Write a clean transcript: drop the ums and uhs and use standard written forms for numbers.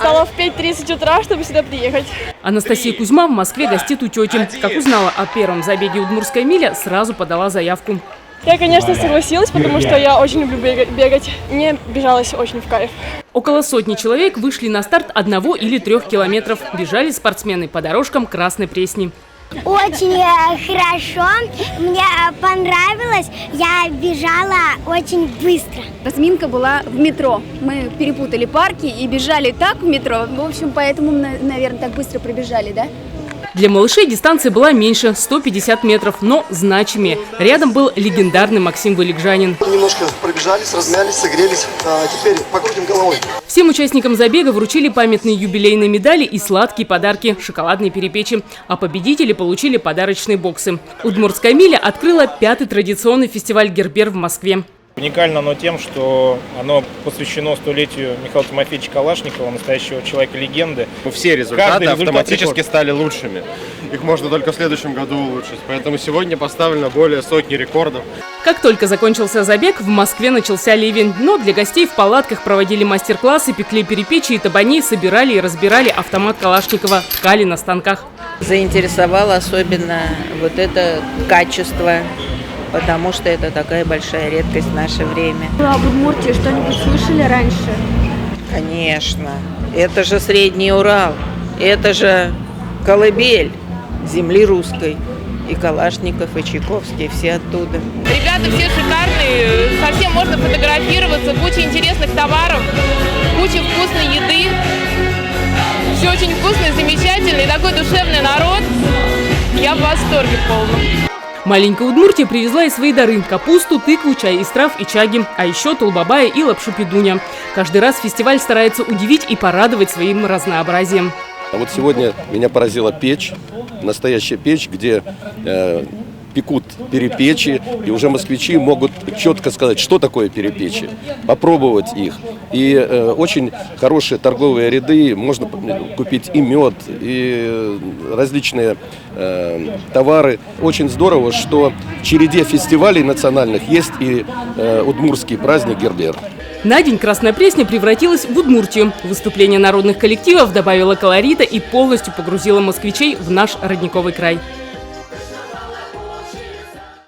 встала в 5:30 утра, чтобы сюда приехать. Анастасия Кузьма в Москве гостит у тети. Как узнала о первом забеге «Удмуртская миля», сразу подала заявку. Я, конечно, согласилась, потому что я очень люблю бегать. Мне бежалось очень в кайф. Около сотни человек вышли на старт 1 или 3 километров. Бежали спортсмены по дорожкам Красной Пресни. Очень хорошо, мне понравилось, я бежала очень быстро. Разминка была в метро. Мы перепутали парки и бежали так в метро. В общем, поэтому, наверное, так быстро пробежали, да? Для малышей дистанция была меньше – 150 метров, но значимее. Рядом был легендарный Максим Вылегжанин. Немножко пробежались, размялись, согрелись, а теперь покрутим головой. Всем участникам забега вручили памятные юбилейные медали и сладкие подарки – шоколадные перепечи. А победители получили подарочные боксы. «Удмуртская миля» открыла 5-й традиционный фестиваль «Гербер» в Москве. Уникально оно тем, что оно посвящено столетию Михаила Тимофеевича Калашникова, настоящего человека-легенды. Все результаты автоматически стали лучшими. Их можно только в следующем году улучшить. Поэтому сегодня поставлено более сотни рекордов. Как только закончился забег, в Москве начался ливень. Но для гостей в палатках проводили мастер-классы, пекли перепечи и табани, собирали и разбирали автомат Калашникова, ткали на станках. Заинтересовало особенно вот это качество, потому что это такая большая редкость в наше время. Вы об Удмуртии что-нибудь слышали раньше? Конечно. Это же Средний Урал, это же колыбель земли русской. И Калашников, и Чайковский, все оттуда. Ребята все шикарные, совсем можно фотографироваться, куча интересных товаров, куча вкусной еды. Все очень вкусно, замечательно, и такой душевный народ. Я в восторге полном. Маленькая Удмуртия привезла и свои дары – капусту, тыкву, чай из трав и чаги, а еще тулбабая и лапшу педуня. Каждый раз фестиваль старается удивить и порадовать своим разнообразием. А вот сегодня меня поразила печь, настоящая печь, где пекут перепечи, и уже москвичи могут четко сказать, что такое перепечи, попробовать их. И очень хорошие торговые ряды, можно купить и мед, и различные товары. Очень здорово, что в череде фестивалей национальных есть и удмуртский праздник Гербер. На день Красная Пресня превратилась в Удмуртию. Выступление народных коллективов добавило колорита и полностью погрузило москвичей в наш родниковый край.